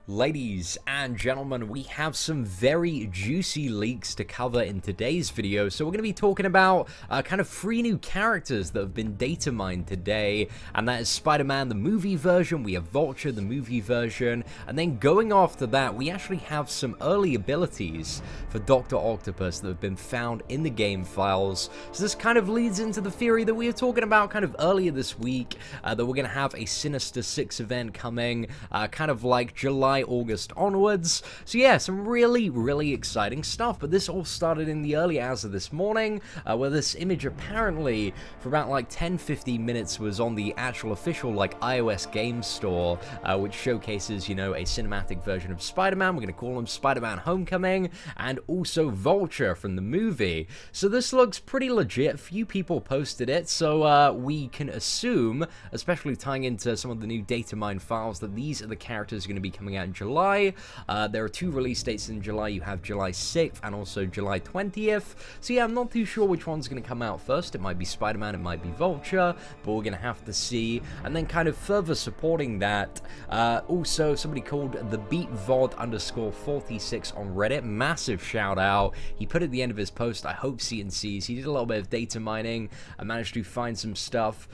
Ladies and gentlemen, we have some very juicy leaks to cover in today's video. So we're going to be talking about kind of 3 new characters that have been data mined today, and that is Spider-Man the movie version, we have Vulture the movie version, and then going after that we actually have some early abilities for Dr. Octopus that have been found in the game files. So this kind of leads into the theory that we were talking about kind of earlier this week, that we're going to have a Sinister 6 event coming, kind of like July, August onwards. So yeah, some really exciting stuff. But this all started in the early hours of this morning, where this image apparently for about like 10-15 minutes was on the actual official like iOS game store, which showcases, you know, a cinematic version of Spider-Man. We're going to call him Spider-Man Homecoming, and also Vulture from the movie. So this looks pretty legit. Few people posted it, so we can assume, especially tying into some of the new data mine files, that these are the characters going to be coming out in July. There are 2 release dates in July. You have July 6th and also July 20th. So yeah, I'm not too sure which one's going to come out first. It might be Spider-Man, it might be Vulture, but we're going to have to see. And then kind of further supporting that, also somebody called the BeatVod_46 on Reddit, massive shout out. He put at the end of his post, I hope Seatin sees. He did a little bit of data mining. I managed to find some stuff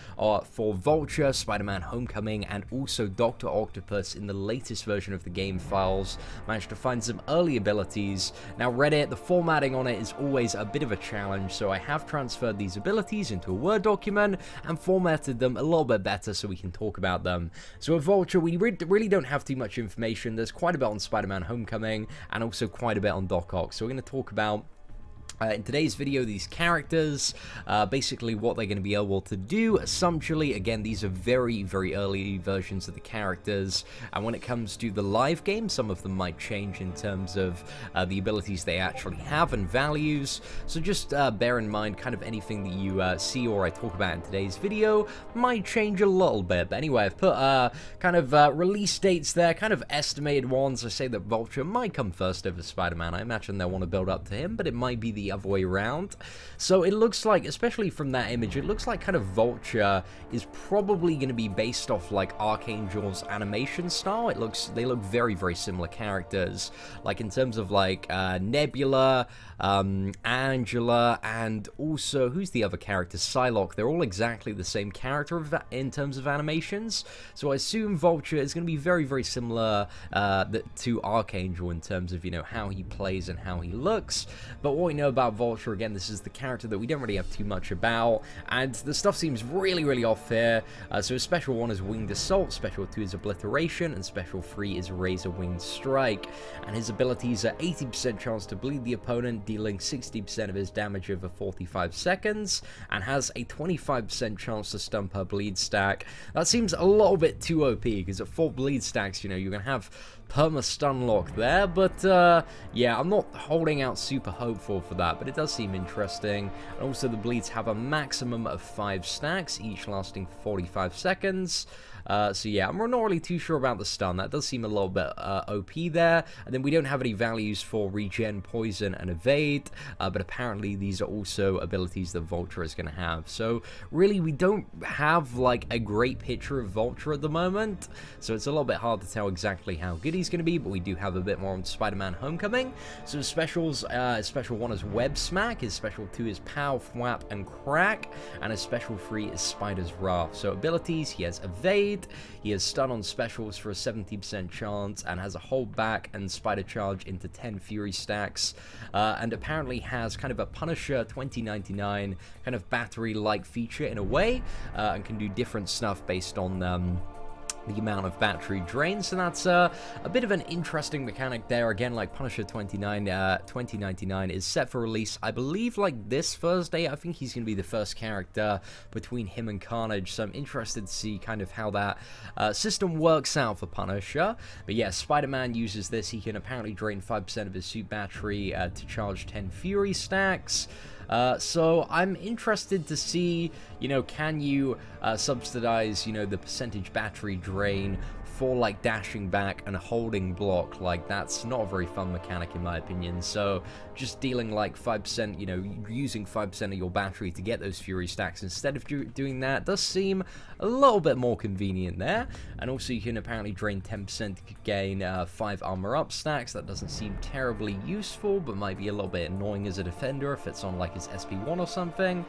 for Vulture, Spider-Man Homecoming, and also Dr. Octopus in the latest version of the game files. Managed to find some early abilities. Now Reddit, the formatting on it is always a bit of a challenge, so I have transferred these abilities into a Word document and formatted them a little bit better so we can talk about them. So with Vulture, we really don't have too much information. There's quite a bit on Spider-Man Homecoming and also quite a bit on Doc Oc. So we're going to talk about in today's video these characters, basically what they're going to be able to do. Essentially, again, these are very early versions of the characters, and when it comes to the live game, some of them might change in terms of the abilities they actually have and values. So just bear in mind, kind of anything that you see or I talk about in today's video might change a little bit. But anyway, I've put kind of release dates there, kind of estimated ones. I say that Vulture might come first over Spider-Man. I imagine they'll want to build up to him, but it might be the other way around. So it looks like, especially from that image, it looks like kind of Vulture is probably going to be based off like Archangel's animation style. They look very similar characters, like in terms of like Nebula, Angela, and also who's the other character, Psylocke. They're all exactly the same character in terms of animations, so I assume Vulture is going to be very similar to Archangel in terms of, you know, how he plays and how he looks. But what we know about Vulture, again, this is the character that we don't really have too much about, and the stuff seems really off here. So Special 1 is Winged Assault, Special 2 is Obliteration, and Special 3 is Razor Winged Strike. And his abilities are 80% chance to bleed the opponent, dealing 60% of his damage over 45 seconds, and has a 25% chance to stun per bleed stack. That seems a little bit too OP, because at 4 bleed stacks, you know, you're going to have perma-stun lock there, but yeah, I'm not holding out super hopeful for that, but it does seem interesting. And also the bleeds have a maximum of 5 stacks, each lasting 45 seconds. So yeah, I'm not really too sure about the stun. That does seem a little bit OP there. And then we don't have any values for regen, poison, and evade, but apparently these are also abilities that Vulture is going to have. So really, we don't have like a great picture of Vulture at the moment, so it's a little bit hard to tell exactly how good he's going to be, but we do have a bit more on Spider-Man Homecoming. So his specials, Special 1 is Web Smack, his Special 2 is Pow, Thwap, and Crack, and his Special 3 is Spider's Wrath. So abilities, he has Evade, he has Stun on specials for a 70% chance, and has a Hold Back and Spider Charge into 10 Fury stacks, and apparently has kind of a Punisher 2099 kind of battery-like feature in a way, and can do different stuff based on the amount of battery drain. So that's a bit of an interesting mechanic there. Again, like Punisher 2099 is set for release, I believe, like this Thursday. I think he's going to be the first character between him and Carnage, so I'm interested to see kind of how that system works out for Punisher. But yeah, Spider-Man uses this. He can apparently drain 5% of his suit battery to charge 10 Fury stacks. So I'm interested to see, you know, can you subsidize, you know, the percentage battery drain for like dashing back and holding block. Like, that's not a very fun mechanic in my opinion. So just dealing like 5%, you know, using 5% of your battery to get those Fury stacks instead of doing that does seem a little bit more convenient there. And also you can apparently drain 10% to gain 5 armor up stacks. That doesn't seem terribly useful, but might be a little bit annoying as a defender if it's on like his SP1 or something.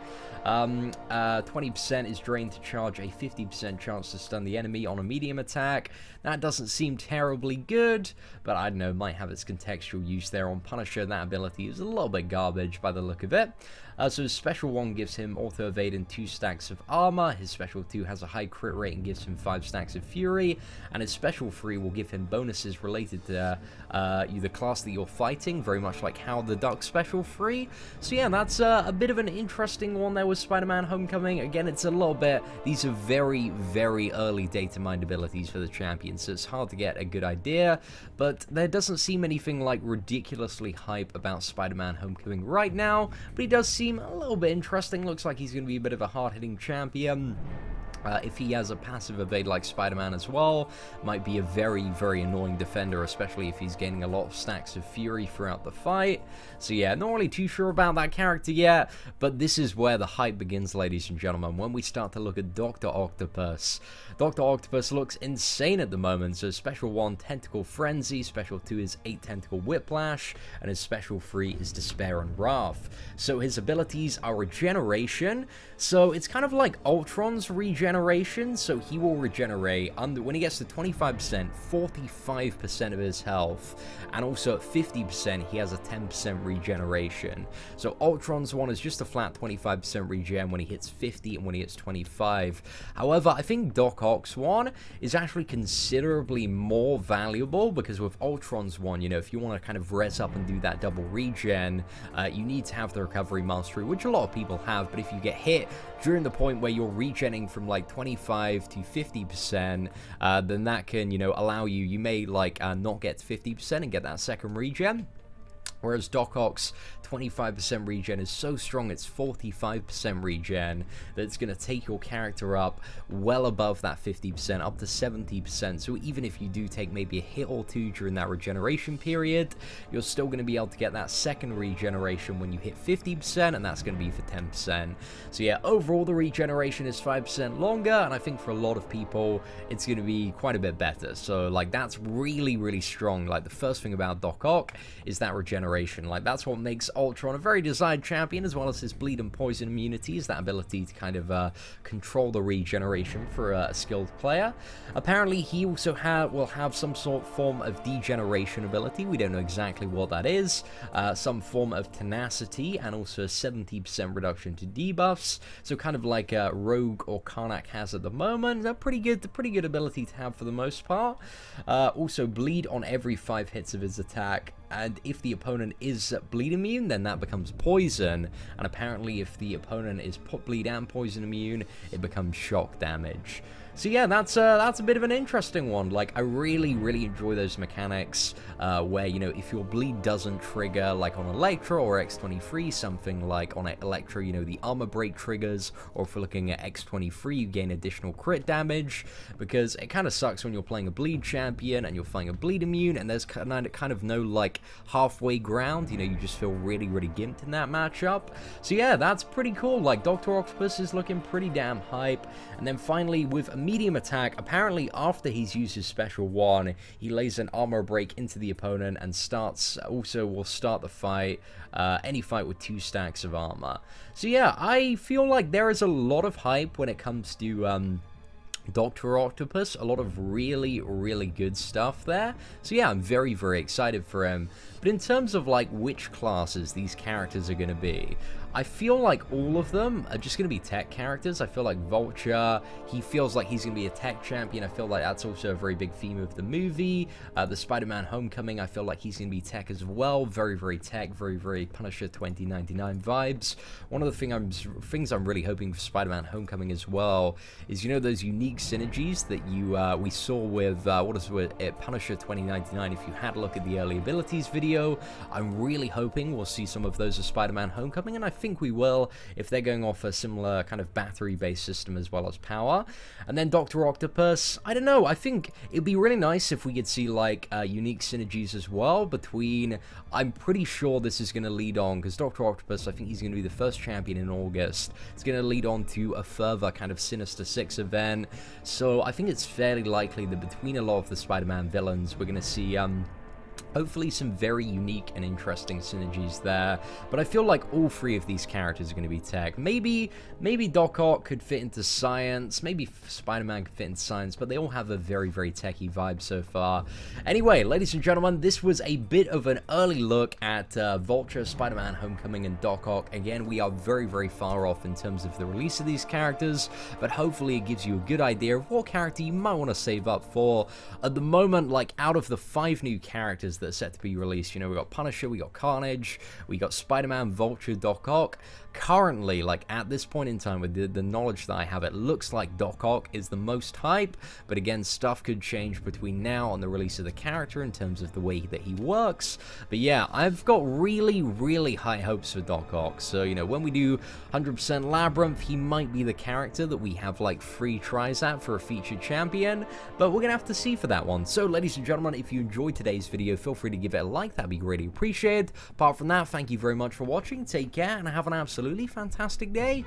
20% is drained to charge a 50% chance to stun the enemy on a medium attack. That doesn't seem terribly good, but I don't know, might have its contextual use there on Punisher. That ability is a little bit garbage by the look of it. So his special 1 gives him auto evade and 2 stacks of armor. His special 2 has a high crit rate and gives him 5 stacks of fury. And his special 3 will give him bonuses related to the class that you're fighting, very much like how the Duck special 3. So yeah, that's a bit of an interesting one there with Spider-Man Homecoming. Again, it's a little bit, these are very, very early data mined abilities for the champion, so it's hard to get a good idea. But there doesn't seem anything like ridiculously hype about Spider-Man Homecoming right now, but he does seem a little bit interesting. Looks like he's going to be a bit of a hard-hitting champion. If he has a passive evade like Spider-Man as well, might be a very, very annoying defender, especially if he's gaining a lot of stacks of fury throughout the fight. So yeah, not really too sure about that character yet, but this is where the hype begins, ladies and gentlemen, when we start to look at Dr. Octopus. Dr. Octopus looks insane at the moment. So special 1, Tentacle Frenzy, special 2 is 8 Tentacle Whiplash, and his special 3 is Despair and Wrath. So his abilities are Regeneration, so it's kind of like Ultron's regeneration. So he will regenerate when he gets to 25%, 45% of his health, and also at 50% he has a 10% regeneration. So Ultron's one is just a flat 25% regen when he hits 50 and when he hits 25. However, I think Doc Oc's one is actually considerably more valuable, because with Ultron's one, you know, if you want to kind of res up and do that double regen, you need to have the recovery mastery, which a lot of people have. But if you get hit during the point where you're regenning from like 25 to 50%, then that can, you know, allow you may like not get to 50% and get that second regen. Whereas Doc Oc's 25% regen is so strong, it's 45% regen, that it's going to take your character up well above that 50%, up to 70%. So even if you do take maybe a hit or two during that regeneration period, you're still going to be able to get that second regeneration when you hit 50%, and that's going to be for 10%. So yeah, overall the regeneration is 5% longer, and I think for a lot of people, it's going to be quite a bit better. So like, that's really, really strong. Like, the first thing about Doc Oc is that regeneration. Like, that's what makes Ultron a very desired champion, as well as his bleed and poison immunities, that ability to kind of control the regeneration for a skilled player. Apparently he also will have some form of degeneration ability. We don't know exactly what that is. Some form of tenacity, and also a 70% reduction to debuffs, so kind of like Rogue or Karnak has at the moment. A pretty good ability to have for the most part. Also bleed on every 5 hits of his attack, and if the opponent is bleed immune, then that becomes poison, and apparently if the opponent is bleed and poison immune, it becomes shock damage. So yeah, that's a bit of an interesting one. Like, I really, really enjoy those mechanics where, you know, if your bleed doesn't trigger, like on Electra or X-23, something like on Electra, you know, the armor break triggers, or if we're looking at X-23, you gain additional crit damage, because it kind of sucks when you're playing a bleed champion and you're fighting a bleed immune, and there's kind of no, like, halfway ground. You know, you just feel really, really gimped in that matchup. So yeah, that's pretty cool. Like, Dr. Octopus is looking pretty damn hype. And then finally, with a medium attack, apparently after he's used his special 1, he lays an armor break into the opponent and will start the fight, any fight with 2 stacks of armor. So yeah, I feel like there is a lot of hype when it comes to Dr. Octopus, a lot of really, really good stuff there. So yeah, I'm very, very excited for him. But in terms of like which classes these characters are going to be, I feel like all of them are just going to be tech characters. I feel like Vulture, he feels like he's going to be a tech champion. I feel like that's also a very big theme of the movie. The Spider-Man Homecoming, I feel like he's going to be tech as well. Very, very tech, very, very Punisher 2099 vibes. One of the things I'm really hoping for Spider-Man Homecoming as well is, you know, those unique synergies that we saw with, Punisher 2099. If you had a look at the early abilities video, I'm really hoping we'll see some of those of Spider-Man Homecoming, and I think we will if they're going off a similar kind of battery-based system as well as power. And then Dr. Octopus, I don't know, I think it'd be really nice if we could see like unique synergies as well between, I'm pretty sure this is going to lead on, because Dr. Octopus, I think he's going to be the first champion in August. It's going to lead on to a further kind of Sinister Six event, so I think it's fairly likely that between a lot of the Spider-Man villains, we're going to see hopefully some very unique and interesting synergies there. But I feel like all three of these characters are going to be tech. Maybe Doc Ock could fit into science, maybe Spider-Man could fit into science, but they all have a very, very techy vibe so far. Anyway, ladies and gentlemen, this was a bit of an early look at Vulture, Spider-Man Homecoming, and Doc Ock. Again, we are very, very far off in terms of the release of these characters, but hopefully it gives you a good idea of what character you might want to save up for. At the moment, like out of the 5 new characters that are set to be released, you know, we got Punisher, we got Carnage, we got Spider-Man, Vulture, Doc Ock. Currently, like at this point in time, with the knowledge that I have, it looks like Doc Ock is the most hype, but again, stuff could change between now and the release of the character in terms of the way that he works. But yeah, I've got really, really high hopes for Doc Ock, so you know, when we do 100% Labyrinth, he might be the character that we have like 3 tries at for a featured champion, but we're gonna have to see for that one. So ladies and gentlemen, if you enjoyed today's video, feel free to give it a like, that'd be greatly appreciated. Apart from that, thank you very much for watching, take care, and have an absolutely fantastic day.